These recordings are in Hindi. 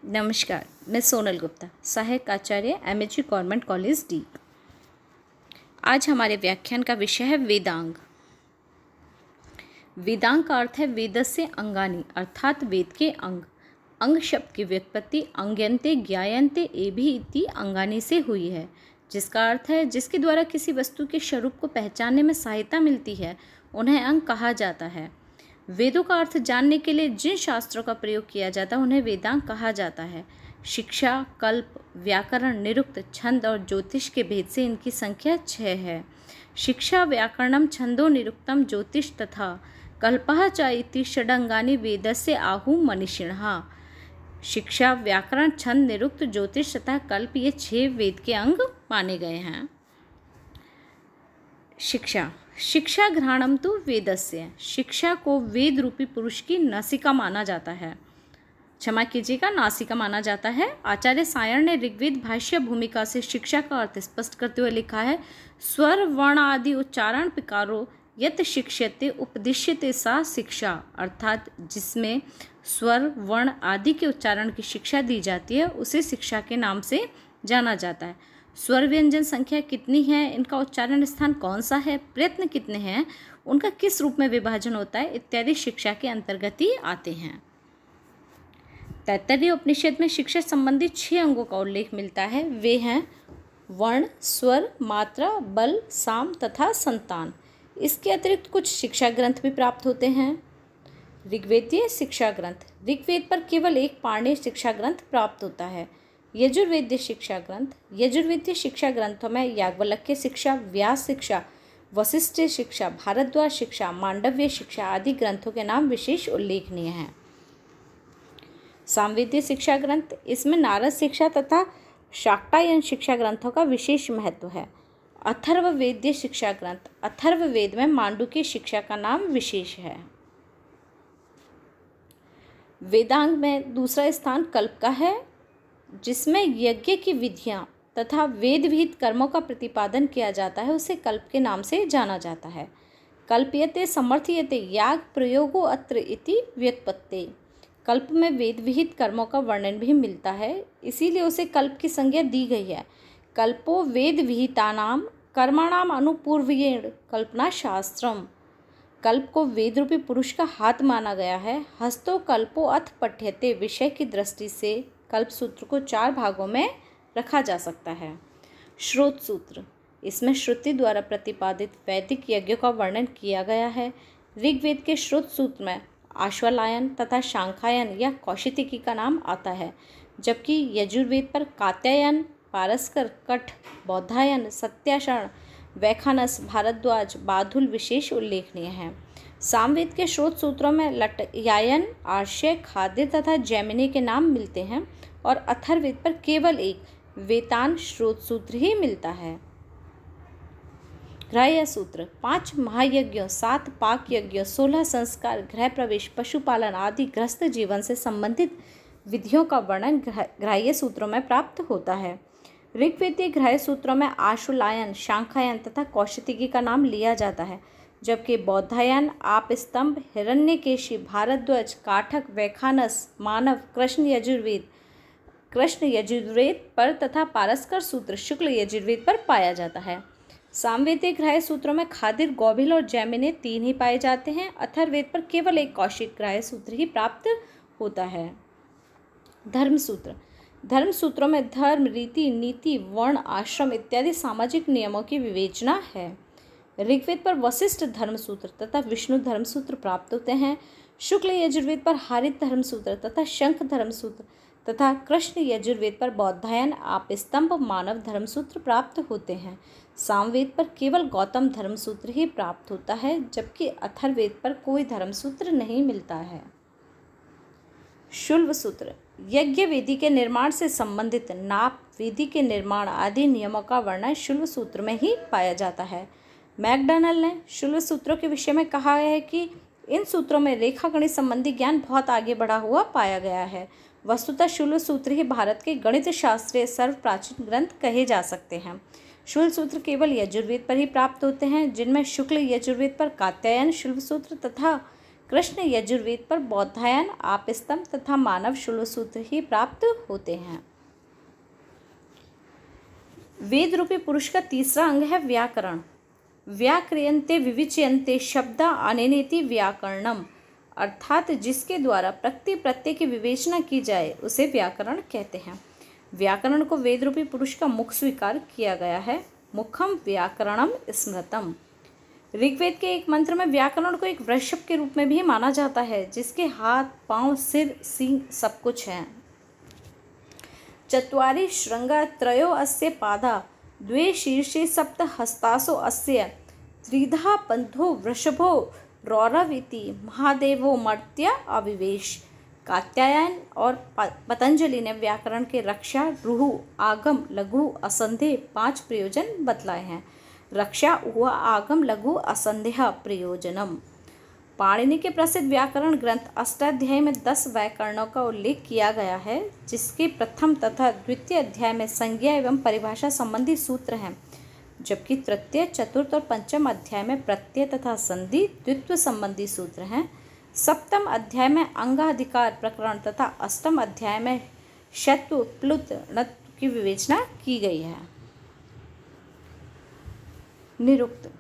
नमस्कार, मैं सोनल गुप्ता, सहायक आचार्य MHU गवर्नमेंट कॉलेज डी। आज हमारे व्याख्यान का विषय है वेदांग। वेदांग का अर्थ है वेदस्य अंगानि, अर्थात वेद के अंग। अंग शब्द की व्युत्पत्ति अंग्यन्ते ज्ञायन्ते एभि इति अंगानि से हुई है, जिसका अर्थ है जिसके द्वारा किसी वस्तु के स्वरूप को पहचानने में सहायता मिलती है उन्हें अंग कहा जाता है। वेदों का अर्थ जानने के लिए जिन शास्त्रों का प्रयोग किया जाता है उन्हें वेदांग कहा जाता है। शिक्षा, कल्प, व्याकरण, निरुक्त, छंद और ज्योतिष के भेद से इनकी संख्या 6 है। शिक्षा, व्याकरणम, छंदो, निरुक्तम, ज्योतिष तथा कल्पः च इति षडंगानि वेदस्य आहु मनीषिणः। शिक्षा, व्याकरण, छंद, निरुक्त, ज्योतिष तथा कल्प ये 6 वेद के अंग माने गए हैं। शिक्षा घ्राणम तो वेदस्य, शिक्षा को वेद रूपी पुरुष की नासिका माना जाता है। क्षमा कीजिएगा, नासिका माना जाता है। आचार्य सायण ने ऋग्वेद भाष्य भूमिका से शिक्षा का अर्थ स्पष्ट करते हुए लिखा है, स्वर वर्ण आदि उच्चारण पिकारो यत शिक्ष्यते उपदिश्यते सा शिक्षा, अर्थात जिसमें स्वर वर्ण आदि के उच्चारण की शिक्षा दी जाती है उसे शिक्षा के नाम से जाना जाता है। स्वर व्यंजन संख्या कितनी है, इनका उच्चारण स्थान कौन सा है, प्रयत्न कितने हैं, उनका किस रूप में विभाजन होता है इत्यादि शिक्षा के अंतर्गत ही आते हैं। तैत्तरीय उपनिषद में शिक्षा संबंधी 6 अंगों का उल्लेख मिलता है। वे हैं वर्ण, स्वर, मात्रा, बल, साम तथा संतान। इसके अतिरिक्त कुछ शिक्षा ग्रंथ भी प्राप्त होते हैं। ऋग्वेदीय शिक्षा ग्रंथ, ऋग्वेद पर केवल एक पाणिनीय शिक्षा ग्रंथ प्राप्त होता है। यजुर्वेदीय शिक्षा ग्रंथ, यजुर्वेदीय शिक्षा ग्रंथों में याज्ञवल्क्य शिक्षा, व्यास शिक्षा, वशिष्ठ शिक्षा, भारद्वाज शिक्षा, मांडव्य शिक्षा आदि ग्रंथों के नाम विशेष उल्लेखनीय हैं। सामवेदीय शिक्षा ग्रंथ, इसमें नारद शिक्षा तथा शाक्टायन शिक्षा ग्रंथों का विशेष महत्व है। अथर्ववेदीय शिक्षा ग्रंथ, अथर्ववेद में मांडुक्य शिक्षा का नाम विशेष है। वेदांग में दूसरा स्थान कल्प का है, जिसमें यज्ञ की विधियां तथा वेद विहित कर्मों का प्रतिपादन किया जाता है उसे कल्प के नाम से जाना जाता है। कल्प्यते समर्थयते याग प्रयोगो अत्र इति व्युत्पत्ति, कल्प में वेद विहित कर्मों का वर्णन भी मिलता है, इसीलिए उसे कल्प की संज्ञा दी गई है। कल्पो वेद विहितानाम कर्माणाम अनुपूर्वेण कल्पना शास्त्रम, कल्प को वेद रूपी पुरुष का हाथ माना गया है। हस्तो कल्पो अथ पठ्यते, विषय की दृष्टि से कल्प सूत्र को 4 भागों में रखा जा सकता है। श्रोत सूत्र, इसमें श्रुति द्वारा प्रतिपादित वैदिक यज्ञों का वर्णन किया गया है। ऋग्वेद के श्रोत सूत्र में आश्वलायन तथा शांखायन या कौशितिकी का नाम आता है, जबकि यजुर्वेद पर कात्यायन, पारस्कर, कठ, बौद्धायन, सत्याषण, वैखानस, भारद्वाज, बाधुल विशेष उल्लेखनीय हैं। सामवेद के श्रोत सूत्रों में लटयायन, आर्ष्य, खाद्य तथा जैमिनी के नाम मिलते हैं और अथर्ववेद पर केवल एक वेतान श्रोत सूत्र ही मिलता है। ग्राह्य सूत्र, 5 महायज्ञों, 7 पाक यज्ञों, 16 संस्कार, गृह प्रवेश, पशुपालन आदि गृहस्थ जीवन से संबंधित विधियों का वर्णन ग्राह्य सूत्रों में प्राप्त होता है। ऋग्वेदीय ग्राह्य सूत्रों में आश्वलायन, शांखायन तथा कौशितिकी का नाम लिया जाता है, जबकि बौद्धायन, आपस्तंभ, हिरण्यकेशी, भारद्वाज, काठक, वैखानस, मानव, कृष्ण यजुर्वेद पर तथा पारस्कर सूत्र शुक्ल यजुर्वेद पर पाया जाता है। सामवेदीय ग्राह्य सूत्रों में खादिर, गौभिल और जैमिनी 3 ही पाए जाते हैं। अथर्ववेद पर केवल एक कौशिक ग्राह्य सूत्र ही प्राप्त होता है। धर्म सूत्र, धर्म सूत्रों में धर्म, रीति, नीति, वर्ण, आश्रम इत्यादि सामाजिक नियमों की विवेचना है। ऋग्वेद पर वशिष्ठ धर्मसूत्र तथा विष्णु धर्मसूत्र प्राप्त होते हैं। शुक्ल यजुर्वेद पर हारित धर्मसूत्र तथा शंख धर्मसूत्र तथा कृष्ण यजुर्वेद पर बौद्धायन, आपस्तंभ, मानव धर्मसूत्र प्राप्त होते हैं। सामवेद पर केवल गौतम धर्मसूत्र ही प्राप्त होता है, जबकि अथर्ववेद पर कोई धर्मसूत्र नहीं मिलता है। शुल्ब सूत्र, यज्ञ वेदी के निर्माण से संबंधित नाप, वेदी के निर्माण आदि नियमों का वर्णन शुल्ब सूत्र में ही पाया जाता है। मैकडॉनल ने शुल्ब सूत्रों के विषय में कहा है कि इन सूत्रों में रेखागणित संबंधी ज्ञान बहुत आगे बढ़ा हुआ पाया गया है। वस्तुतः शुल्ब सूत्र ही भारत के गणित शास्त्रीय सर्व प्राचीन ग्रंथ कहे जा सकते हैं। शुल्ब सूत्र केवल यजुर्वेद पर ही प्राप्त होते हैं, जिनमें शुक्ल यजुर्वेद पर कात्यायन शुल्ब सूत्र तथा कृष्ण यजुर्वेद पर बौधायन, आपस्तंभ तथा मानव शूलसूत्र ही प्राप्त होते हैं। वेद रूपी पुरुष का तीसरा अंग है व्याकरण। व्याक्रियन्ते विविच्यन्ते शब्दा अनेनेति व्याकरणम, अर्थात जिसके द्वारा प्रत्यय की विवेचना की जाए उसे व्याकरण कहते हैं। व्याकरण को वेद रूपी पुरुष का मुख स्वीकार किया गया है। मुखम व्याकरणम स्मृतम। ऋग्वेद के एक मंत्र में व्याकरण को एक वृषभ के रूप में भी माना जाता है, जिसके हाथ, पांव, सिर, सींग सब कुछ है। चत्वारि श्रृंगा त्रयो अस्य पादा, द्वे शीर्षे सप्त हस्तासो अस्य, त्रिधा पंथो वृषभो रौरवीति, महादेवो मर्त्य अविवेश। कात्यायन और पतंजलि ने व्याकरण के रक्षा, रुहु, आगम, लघु, असंदेह 5 प्रयोजन बतलाए हैं। रक्षा, हुआ, आगम, लघु, असंदेह प्रयोजनम। पाणिनि के प्रसिद्ध व्याकरण ग्रंथ अष्टाध्यायी में 10 व्याकरणों का उल्लेख किया गया है, जिसके प्रथम तथा द्वितीय अध्याय में संज्ञा एवं परिभाषा संबंधी सूत्र हैं, जबकि तृतीय, चतुर्थ और पंचम अध्याय में प्रत्यय तथा संधि, द्वित्व संबंधी सूत्र हैं। सप्तम अध्याय में अंगाधिकार प्रकरण तथा अष्टम अध्याय में शत्व, प्लुत, णत्व की विवेचना की गई है। निरुक्त।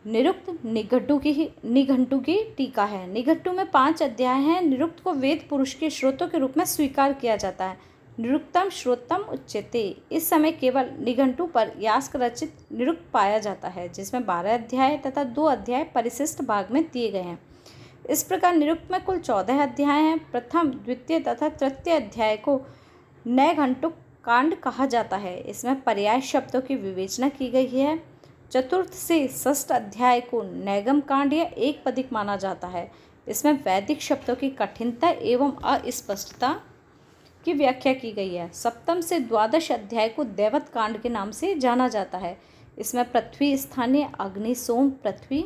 निरुक्त निघंटु की टीका है। निघंटु में 5 अध्याय हैं। निरुक्त को वेद पुरुष के स्रोतों के रूप में स्वीकार किया जाता है। निरुक्तम श्रोतम उच्यते। इस समय केवल निघंटु पर यास्क रचित निरुक्त पाया जाता है, जिसमें 12 अध्याय तथा 2 अध्याय परिशिष्ट भाग में दिए गए हैं। इस प्रकार निरुक्त में कुल 14 अध्याय हैं। प्रथम, द्वितीय तथा तृतीय अध्याय को नैघंटुक कांड कहा जाता है। इसमें पर्याय शब्दों की विवेचना की गई है। चतुर्थ से षष्ठ अध्याय को नैगम कांड या एक पदिक माना जाता है। इसमें वैदिक शब्दों की कठिनता एवं अस्पष्टता की व्याख्या की गई है। सप्तम से द्वादश अध्याय को दैवत कांड के नाम से जाना जाता है। इसमें पृथ्वी स्थानीय अग्नि, सोम, पृथ्वी,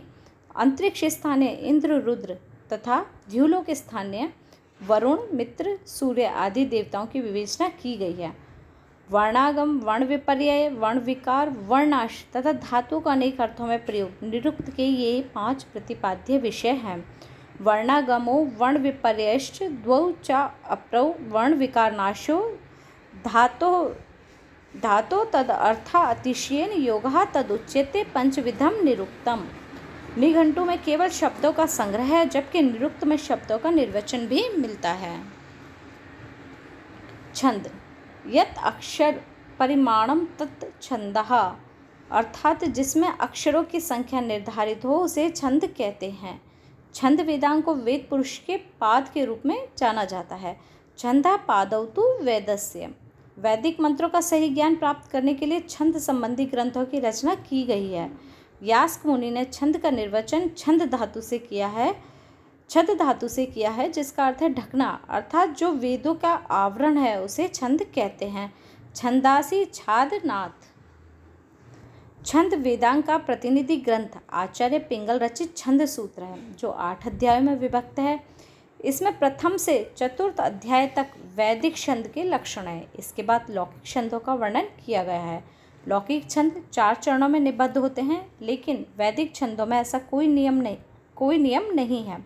अंतरिक्ष स्थानीय इंद्र, रुद्र तथा द्युलोक स्थानीय वरुण, मित्र, सूर्य आदि देवताओं की विवेचना की गई है। वर्णागम, वर्ण विपर्यय, वर्ण विकार, वर्णाश तथा धातु का अनेक अर्थों में प्रयोग निरुक्त के ये 5 प्रतिपाद्य विषय हैं। वर्णागमो वर्ण विपर्यश्च द्वौ च अप्रौ वर्ण विकारनाशो धातो तद अर्था अतिशयेन योगः तदुच्यते पंचविधम निरुक्तम। निघंटु में केवल शब्दों का संग्रह है, जबकि निरुक्त में शब्दों का निर्वचन भी मिलता है। छंद। यत् अक्षर परिमाणम तत् छंदः, अर्थात जिसमें अक्षरों की संख्या निर्धारित हो उसे छंद कहते हैं। छंद वेदांग को वेद पुरुष के पाद के रूप में जाना जाता है। छंदा पादौ तु वेदस्य। वैदिक मंत्रों का सही ज्ञान प्राप्त करने के लिए छंद संबंधी ग्रंथों की रचना की गई है। यास्क मुनि ने छंद का निर्वचन छंद धातु से किया है, जिसका अर्थ है ढकना, अर्थात जो वेदों का आवरण है उसे छंद कहते हैं। छंदासी छादनाथ। छंद वेदांग का प्रतिनिधि ग्रंथ आचार्य पिंगल रचित छंद सूत्र है, जो 8 अध्यायों में विभक्त है। इसमें प्रथम से चतुर्थ अध्याय तक वैदिक छंद के लक्षण है। इसके बाद लौकिक छंदों का वर्णन किया गया है। लौकिक छंद 4 चरणों में निबद्ध होते हैं, लेकिन वैदिक छंदों में ऐसा कोई नियम नहीं है।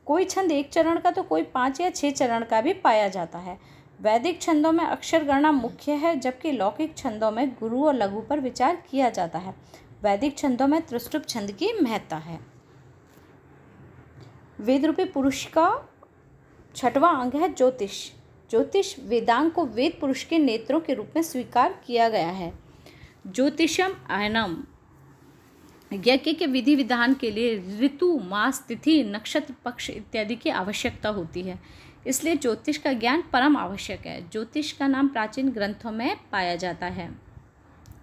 कोई छंद 1 चरण का तो कोई 5 या 6 चरण का भी पाया जाता है। वैदिक छंदों में अक्षर गणना मुख्य है, जबकि लौकिक छंदों में गुरु और लघु पर विचार किया जाता है। वैदिक छंदों में त्रिस्तुप छंद की महत्ता है। वेद रूपी पुरुष का 6वां अंग है ज्योतिष। ज्योतिष वेदांग को वेद पुरुष के नेत्रों के रूप में स्वीकार किया गया है। ज्योतिषम अयनम। यज्ञ के विधि विधान के लिए ऋतु, मास, तिथि, नक्षत्र, पक्ष इत्यादि की आवश्यकता होती है, इसलिए ज्योतिष का ज्ञान परम आवश्यक है। ज्योतिष का नाम प्राचीन ग्रंथों में पाया जाता है।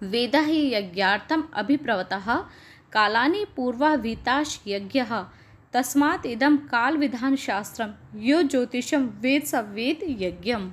वेदा ही यज्ञार्थम अभिप्रवतः कालानि पूर्वाभीताश यज्ञः तस्मात् इदं काल विधान शास्त्रम यो ज्योतिषम वेद स वेद यज्ञम।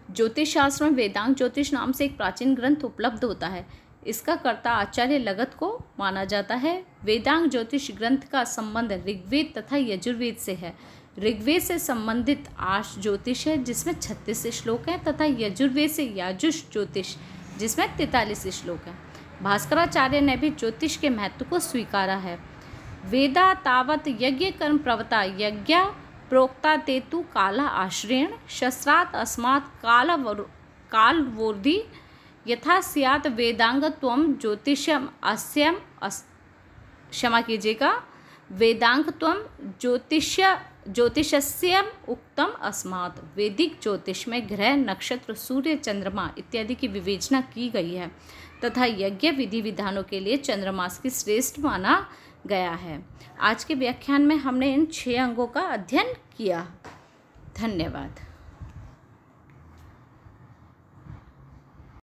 ज्योतिष शास्त्र में वेदांग ज्योतिष नाम से एक प्राचीन ग्रंथ उपलब्ध होता है। इसका कर्ता आचार्य लगत को माना जाता है। वेदांग ज्योतिष ग्रंथ का संबंध ऋग्वेद तथा यजुर्वेद से है। ऋग्वेद से संबंधित आश ज्योतिष है, जिसमें 36 श्लोक हैं, तथा यजुर्वेद से याजुष ज्योतिष, जिसमें 43 श्लोक हैं। भास्कराचार्य ने भी ज्योतिष के महत्व को स्वीकारा है। वेदा तावत् यज्ञ कर्म प्रवता यज्ञ प्रोक्ता ते तु काला आश्रयेण शस्त्रात् अस्मात् कालवोर्धि यथा स्यात् वेदांगत्वं ज्योतिषम अस्यम क्षमा कीजिएगा, वेदांगत्वं ज्योतिषस्यम उक्तम अस्मात्। वैदिक ज्योतिष में ग्रह, नक्षत्र, सूर्य, चंद्रमा इत्यादि की विवेचना की गई है तथा यज्ञ विधि विधानों के लिए चंद्रमास की श्रेष्ठ माना गया है। आज के व्याख्यान में हमने इन 6 अंगों का अध्ययन किया। धन्यवाद।